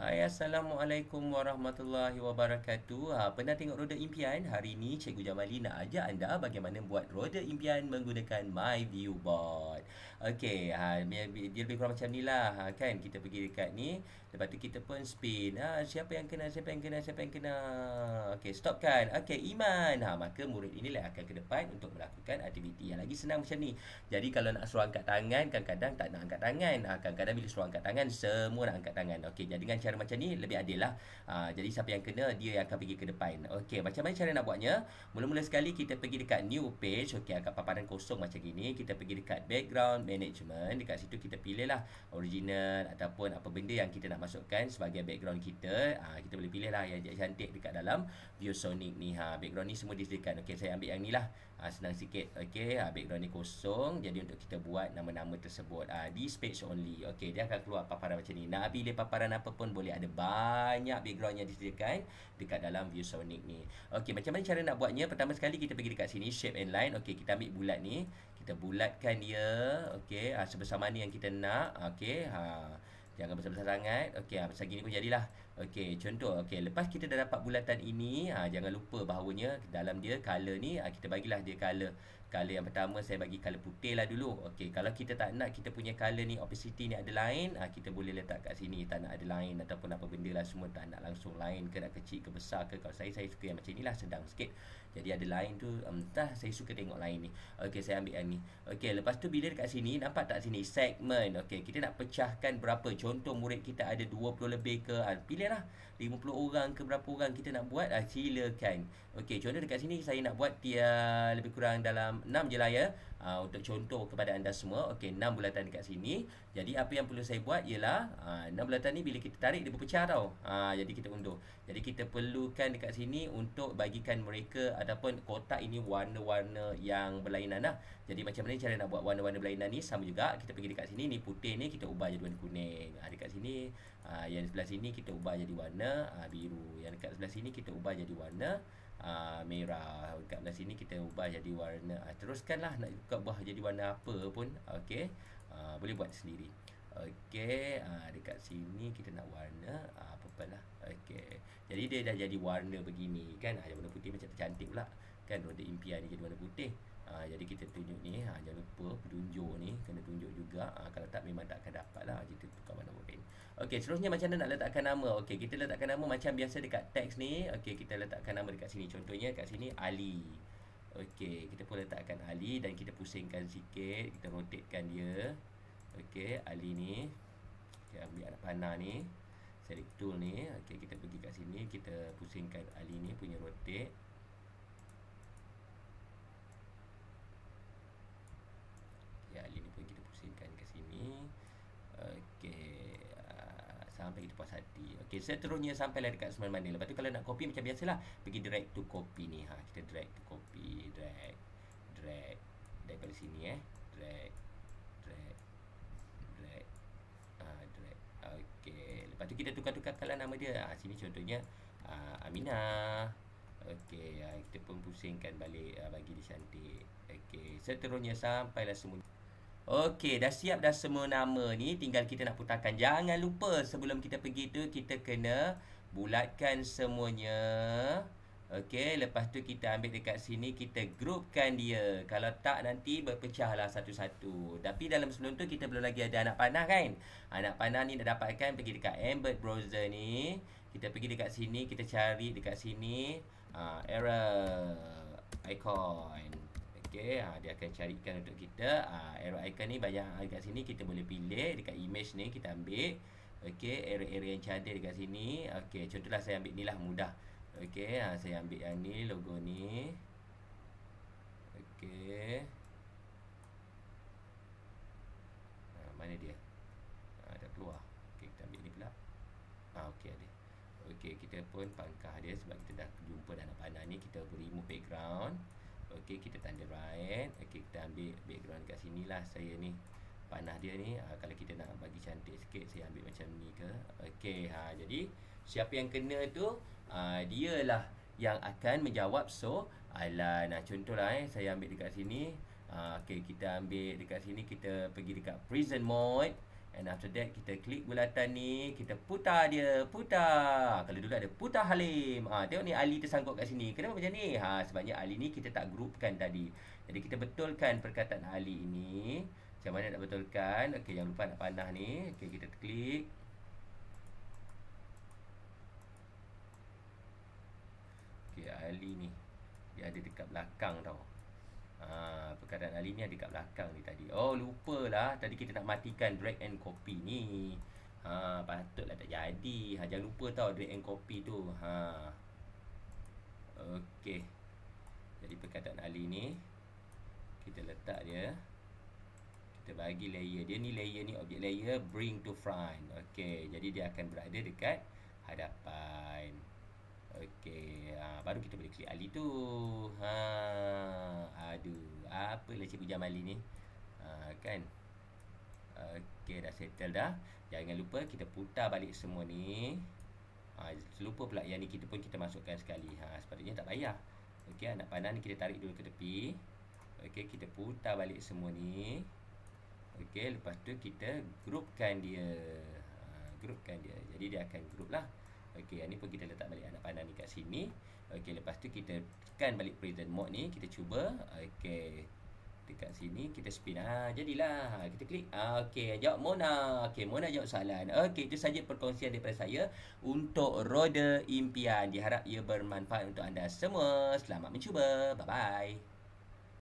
Hai, Assalamualaikum warahmatullahi wabarakatuh. Pernah tengok roda impian? Hari ini Cikgu Jamali nak ajak anda bagaimana buat roda impian menggunakan My View Board. Okey, dia lebih kurang macam ni lah. Kan, kita pergi dekat ni. Lepas tu kita pun spin. Siapa yang kena, siapa yang kena, siapa yang kena. Okey, stopkan. Okey, Iman. Maka murid inilah akan ke depan untuk melakukan aktiviti yang lagi senang macam ni. Jadi kalau nak suruh angkat tangan, kadang-kadang tak nak angkat tangan. Kadang-kadang bila suruh angkat tangan, semua nak angkat tangan. Okey, jadi dengan cara macam ni lebih adil lah. Jadi siapa yang kena, dia yang akan pergi ke depan. Okey, macam mana cara nak buatnya? Mula-mula sekali kita pergi dekat new page. Okey, agak paparan kosong macam gini. Kita pergi dekat background management. Dekat situ kita pilih lah original ataupun apa benda yang kita nak masukkan sebagai background kita. Kita boleh pilih lah yang cantik dekat dalam ViewSonic ni. Background ni semua disediakan. Okey, saya ambil yang ni lah. Senang sikit. Okey, background ni kosong. Jadi untuk kita buat nama-nama tersebut this page only. Okey, dia akan keluar paparan macam ni. Nak pilih paparan apa pun boleh, ada banyak background yang disediakan dekat dalam ViewSonic ni. Okey, macam mana cara nak buatnya? Pertama sekali kita pergi dekat sini shape and line. Okey, kita ambil bulat ni, kita bulatkan dia. Okey, sebesar mana yang kita nak. Okey, jangan besar-besar sangat. Okey, besar gini pun jadilah. Okey, contoh. Okey, lepas kita dah dapat bulatan ini, jangan lupa bahawanya dalam dia color ni, kita bagilah dia color. Color yang pertama saya bagi color putih lah dulu. Okey, kalau kita tak nak kita punya color ni, opacity ni ada line, kita boleh letak kat sini. Tak nak ada line ataupun apa benda lah semua, tak nak langsung line ke, nak kecil ke besar ke. Kalau saya suka yang macam ni lah, sedang sikit. Jadi ada line tu, entah saya suka tengok line ni. Okey, saya ambil yang ni. Okey, lepas tu bila dekat sini, nampak tak sini segment. Okey, kita nak pecahkan berapa. Contoh murid kita ada 20 lebih ke, pilih lah 50 orang ke berapa orang kita nak buat, silakan. Okey, contoh dekat sini saya nak buat dia lebih kurang dalam 6 je lah ya. Untuk contoh kepada anda semua. Okey, 6 bulatan dekat sini. Jadi apa yang perlu saya buat ialah 6 bulatan ni bila kita tarik dia berpecah tau. Jadi kita undur. Jadi kita perlukan dekat sini untuk bagikan mereka ataupun kotak ini warna-warna yang berlainan lah. Jadi macam mana cara nak buat warna-warna berlainan ni? Sama juga, kita pergi dekat sini, ni putih ni kita ubah jadi warna kuning. Dekat sini yang sebelah sini kita ubah jadi warna biru. Yang dekat sebelah sini kita ubah jadi warna merah. Dekat belah sini kita ubah jadi warna teruskanlah, nak ubah jadi warna apa pun. Okey, boleh buat sendiri. Okey, dekat sini kita nak warna purple lah. Okey, jadi dia dah jadi warna begini kan. Yang warna putih macam cantik pula kan, roda impian ni jadi warna putih. Jadi kita tunjuk ni, jangan lupa penunjuk ni kena tunjuk juga. Kalau tak memang tak akan dapat lah, kita tukar warna lain. Okey, seterusnya macam mana nak letakkan nama? Okey, kita letakkan nama macam biasa dekat teks ni. Okey, kita letakkan nama dekat sini. Contohnya kat sini Ali. Okey, kita pun letakkan Ali dan kita pusingkan sikit, kita rotatekan dia. Okey, Ali ni. Kita ambil anak panah ni, select tool ni. Okey, kita pergi kat sini, kita pusingkan Ali ni punya rotate. Ali ni pun kita pusingkan ke sini. Okey, sampai kita puas hati. Okey, seterusnya sampailah dekat mana-mana. Lepas tu kalau nak copy macam biasalah, pergi drag to copy ni. Kita drag to copy, drag daripada sini drag. Okey, lepas tu kita tukar-tukarkanlah nama dia. Sini contohnya Aminah. Okey, kita pun pusingkan balik, bagi dia cantik. Okey, seterusnya sampailah semua. Okey, dah siap dah semua nama ni, tinggal kita nak putarkan. Jangan lupa sebelum kita pergi tu, kita kena bulatkan semuanya. Okey, lepas tu kita ambil dekat sini, kita groupkan dia. Kalau tak nanti berpecahlah satu-satu. Tapi dalam sebelum tu kita belum lagi ada anak panah kan. Anak panah ni nak dapatkan, pergi dekat Embed Browser ni. Kita pergi dekat sini, kita cari dekat sini error icon. Okey, dia akan carikan untuk kita. Arrow icon ni banyak dekat sini, kita boleh pilih dekat image ni, kita ambil. Okey, area-area yang cantik dekat sini. Okey, contohlah saya ambil ni lah, mudah. Okey, saya ambil yang ni, logo ni. Okey. Mana dia? Dah keluar. Okey, kita ambil ni pula. Okey, ada. Okey, kita pun pangkah dia sebab kita dah jumpa dah anak panah ni. Kita remove background. Okey, kita tanda right. Okey, kita ambil background kat sini lah. Saya ni panah dia ni, kalau kita nak bagi cantik sikit, saya ambil macam ni ke. Okey, jadi siapa yang kena tu, dialah yang akan menjawab soalan. Contohlah saya ambil dekat sini. Okey, kita ambil dekat sini, kita pergi dekat prison mode. And after that, kita klik bulatan ni, kita putar dia, putar. Kalau dulu ada putar Halim. Tengok ni Ali tersangkut kat sini. Kenapa macam ni? Sebabnya Ali ni kita tak groupkan tadi. Jadi kita betulkan perkataan Ali ini. Macam mana nak betulkan? Okey, jangan lupa nak panah ni. Okey, kita klik. Okey, Ali ni dia ada dekat belakang tau. Perkataan Ali ni ada dekat belakang ni tadi. Oh, lupalah. Tadi kita nak matikan drag and copy ni. Patutlah tak jadi. Jangan lupa tau drag and copy tu. Okey. Jadi perkataan Ali ni kita letak dia. Kita bagi layer dia ni, objek layer bring to front. Okey, jadi dia akan berada dekat hadapan. Okey, baru kita boleh klik Ali tu. Aduh, apalah Cikgu Jamali ni. Kan. Okey, dah settle dah. Jangan lupa kita putar balik semua ni. Lupa pula yang ni kita masukkan sekali. Sepatutnya tak payah. Okey, anak panah ni kita tarik dulu ke tepi. Okey, kita putar balik semua ni. Okey, lepas tu kita groupkan dia. Jadi dia akan group lah. Okey, yang ni pun kita letak balik anak panah ni kat sini. Okey, lepas tu kita tekan balik present mode ni, kita cuba. Okey. Dekat sini kita spin. Jadilah. Kita klik. Okey, jawab Mona. Okey, Mona jawab soalan. Okey, itu saja perkongsian daripada saya untuk roda impian. Diharap ia bermanfaat untuk anda semua. Selamat mencuba. Bye bye.